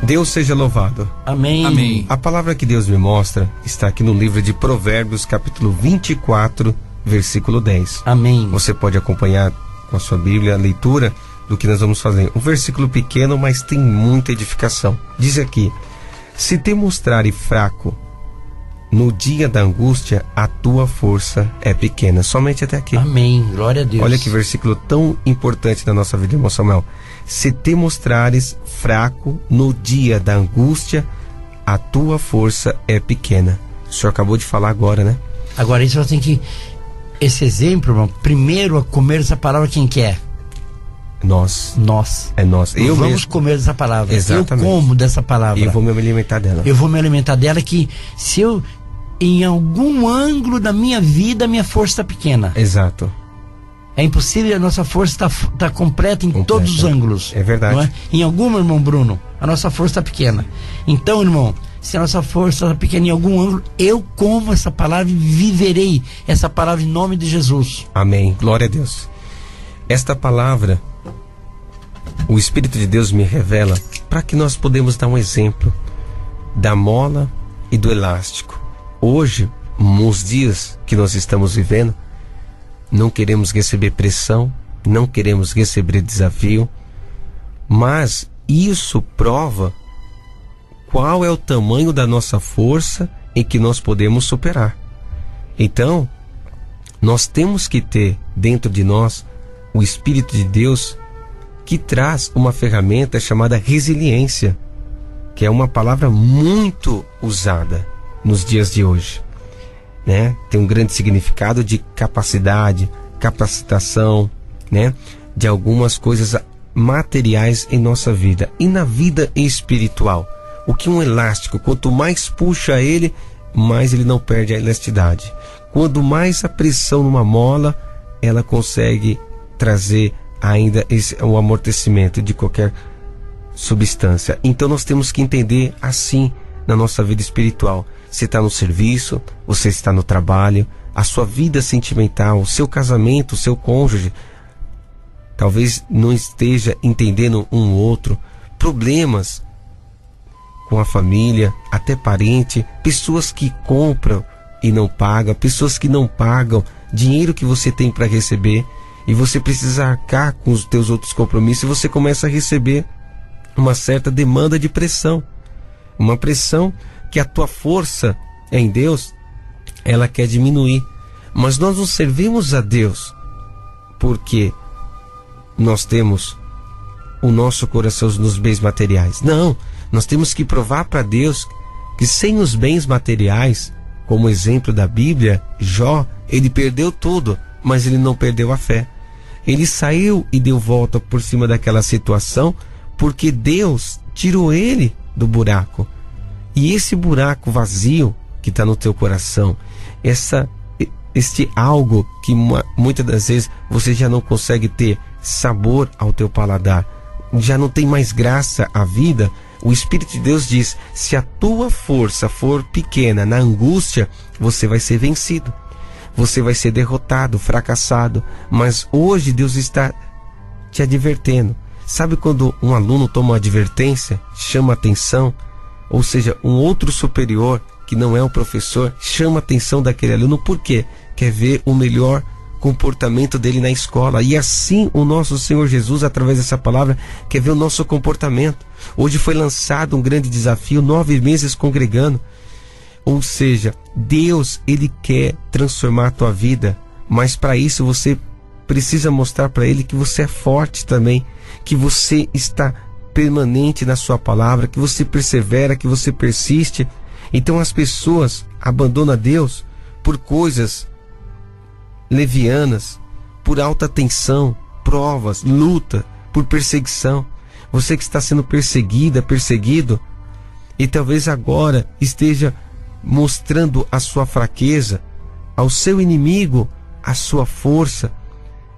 Deus seja louvado. Amém. Amém. A palavra que Deus me mostra está aqui no livro de Provérbios, capítulo 24, versículo 10. Amém. Você pode acompanhar com a sua Bíblia a leitura do que nós vamos fazer. Um versículo pequeno, mas tem muita edificação. Diz aqui: se te mostrares fraco no dia da angústia, a tua força é pequena. Somente até aqui. Amém. Glória a Deus. Olha que versículo tão importante na nossa vida, irmão Samuel. Se te mostrares fraco no dia da angústia, a tua força é pequena. O senhor acabou de falar agora, né? Agora isso tem que... Esse exemplo, irmão, primeiro a comer essa palavra, quem quer? Nós. É nós. Eu vamos mesmo comer dessa palavra. Exatamente. Eu como dessa palavra. E eu vou me alimentar dela. Eu vou me alimentar dela, que se eu, em algum ângulo da minha vida, minha força está pequena. Exato. É impossível, a nossa força está completa em todos os ângulos. É verdade. Não é? Em alguma, irmão Bruno, a nossa força está pequena. Então, irmão, se a nossa força está pequena em algum ângulo, eu como essa palavra e viverei essa palavra em nome de Jesus. Amém. Glória a Deus. Esta palavra, o Espírito de Deus me revela para que nós podemos dar um exemplo da mola e do elástico. Hoje, nos dias que nós estamos vivendo, não queremos receber pressão, não queremos receber desafio, mas isso prova qual é o tamanho da nossa força em que nós podemos superar. Então, nós temos que ter dentro de nós o Espírito de Deus, que traz uma ferramenta chamada resiliência, que é uma palavra muito usada nos dias de hoje, né? Tem um grande significado de capacidade, capacitação, né? De algumas coisas materiais em nossa vida e na vida espiritual. O que um elástico, quanto mais puxa ele, mais ele não perde a elasticidade. Quanto mais a pressão numa mola, ela consegue trazer ainda um amortecimento de qualquer substância. Então nós temos que entender assim na nossa vida espiritual. Você está no serviço, você está no trabalho, a sua vida sentimental, o seu casamento, o seu cônjuge talvez não esteja entendendo um outro, problemas com a família, até parente, pessoas que compram e não pagam, pessoas que não pagam dinheiro que você tem para receber, e você precisa arcar com os teus outros compromissos, e você começa a receber uma certa demanda de pressão, uma pressão que a tua força em Deus, ela quer diminuir. Mas nós não servimos a Deus porque nós temos o nosso coração nos bens materiais. Não, nós temos que provar para Deus que sem os bens materiais, como exemplo da Bíblia, Jó, ele perdeu tudo, mas ele não perdeu a fé. Ele saiu e deu volta por cima daquela situação porque Deus tirou ele do buraco. E esse buraco vazio que está no teu coração, este algo que muitas das vezes você já não consegue ter sabor ao teu paladar, já não tem mais graça à vida, o Espírito de Deus diz: se a tua força for pequena na angústia, você vai ser vencido, você vai ser derrotado, fracassado. Mas hoje Deus está te advertendo. Sabe quando um aluno toma uma advertência, chama atenção, ou seja, um outro superior que não é o professor chama a atenção daquele aluno, por quê? Quer ver o melhor comportamento dele na escola. E assim o nosso Senhor Jesus, através dessa palavra, quer ver o nosso comportamento. Hoje foi lançado um grande desafio, 9 meses congregando. Ou seja, Deus, Ele quer transformar a tua vida, mas para isso você precisa mostrar para Ele que você é forte também, que você está permanente na sua palavra, que você persevera, que você persiste. Então as pessoas abandonam Deus por coisas levianas, por alta tensão, provas, luta, por perseguição. Você que está sendo perseguida, perseguido, e talvez agora esteja mostrando a sua fraqueza, ao seu inimigo a sua força.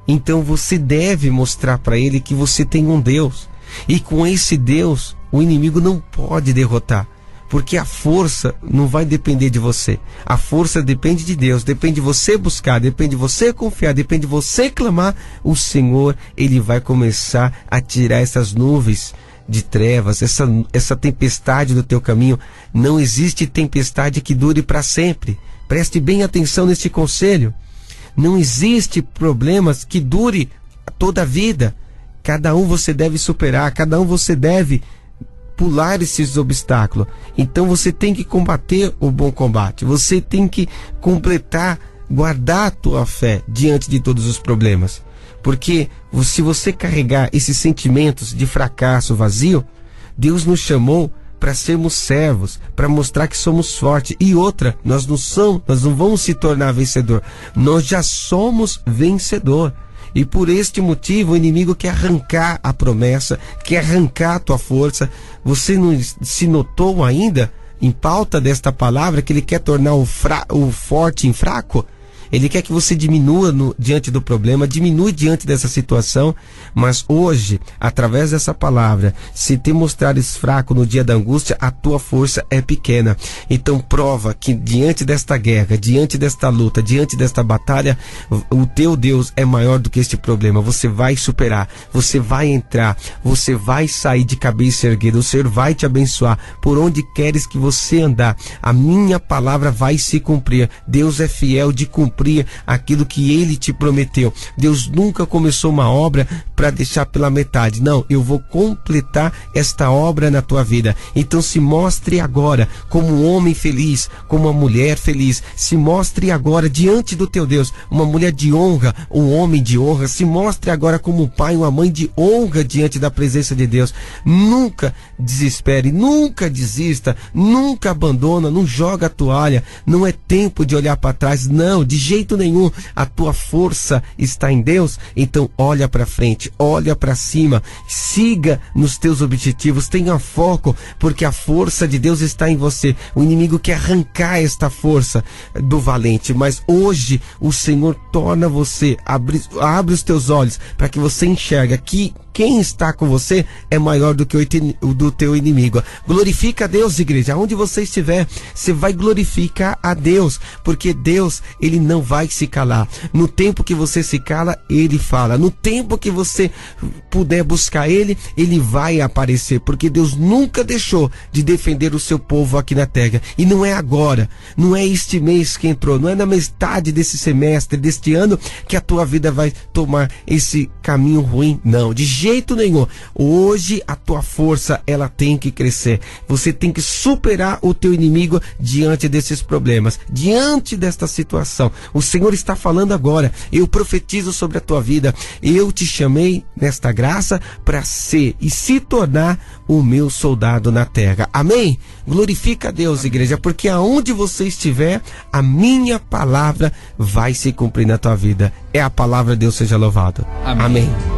Então você deve mostrar para ele que você tem um Deus, e com esse Deus o inimigo não pode derrotar, porque a força não vai depender de você, a força depende de Deus, depende de você buscar, depende de você confiar, depende de você clamar. O Senhor, Ele vai começar a tirar essas nuvens de trevas, essa tempestade do teu caminho. Não existe tempestade que dure para sempre. Preste bem atenção neste conselho. Não existe problemas que dure toda a vida. Cada um você deve superar, cada um você deve pular esses obstáculos. Então você tem que combater o bom combate. Você tem que completar, guardar a tua fé diante de todos os problemas. Porque se você carregar esses sentimentos de fracasso vazio, Deus nos chamou para sermos servos, para mostrar que somos fortes. E outra, nós não vamos se tornar vencedor. Nós já somos vencedor. E por este motivo o inimigo quer arrancar a promessa, quer arrancar a tua força. Você não se notou ainda, em pauta desta palavra, que ele quer tornar o forte em fraco? Ele quer que você diminua diante do problema, diminui diante dessa situação, mas hoje, através dessa palavra, se te mostrares fraco no dia da angústia, a tua força é pequena. Então prova que diante desta guerra, diante desta luta, diante desta batalha, o teu Deus é maior do que este problema. Você vai superar, você vai entrar, você vai sair de cabeça erguida, o Senhor vai te abençoar por onde queres que você andar. A minha palavra vai se cumprir. Deus é fiel de cumprir aquilo que Ele te prometeu. Deus nunca começou uma obra para deixar pela metade. Não, eu vou completar esta obra na tua vida. Então se mostre agora como um homem feliz, como uma mulher feliz. Se mostre agora diante do teu Deus, uma mulher de honra, um homem de honra. Se mostre agora como um pai, uma mãe de honra diante da presença de Deus. Nunca desespere, nunca desista, nunca abandona, não joga a toalha. Não é tempo de olhar para trás, não, de jeito nenhum. A tua força está em Deus. Então olha para frente, olha para cima, siga nos teus objetivos, tenha foco, porque a força de Deus está em você. O inimigo quer arrancar esta força do valente, mas hoje o Senhor torna você, abre os teus olhos para que você enxergue que quem está com você é maior do que o do teu inimigo. Glorifica a Deus, igreja. Onde você estiver, você vai glorificar a Deus, porque Deus, Ele não vai se calar. No tempo que você se cala, Ele fala. No tempo que você puder buscar Ele, Ele vai aparecer, porque Deus nunca deixou de defender o seu povo aqui na terra. E não é agora, não é este mês que entrou, não é na metade desse semestre, deste ano, que a tua vida vai tomar esse caminho ruim. Não, de jeito nenhum. Hoje a tua força, ela tem que crescer. Você tem que superar o teu inimigo diante desses problemas, diante desta situação. O Senhor está falando agora. Eu profetizo sobre a tua vida. Eu te chamei nesta graça para ser e se tornar o meu soldado na terra. Amém? Glorifica a Deus, igreja, porque aonde você estiver, a minha palavra vai se cumprir na tua vida. É a palavra de Deus, seja louvado. Amém. Amém.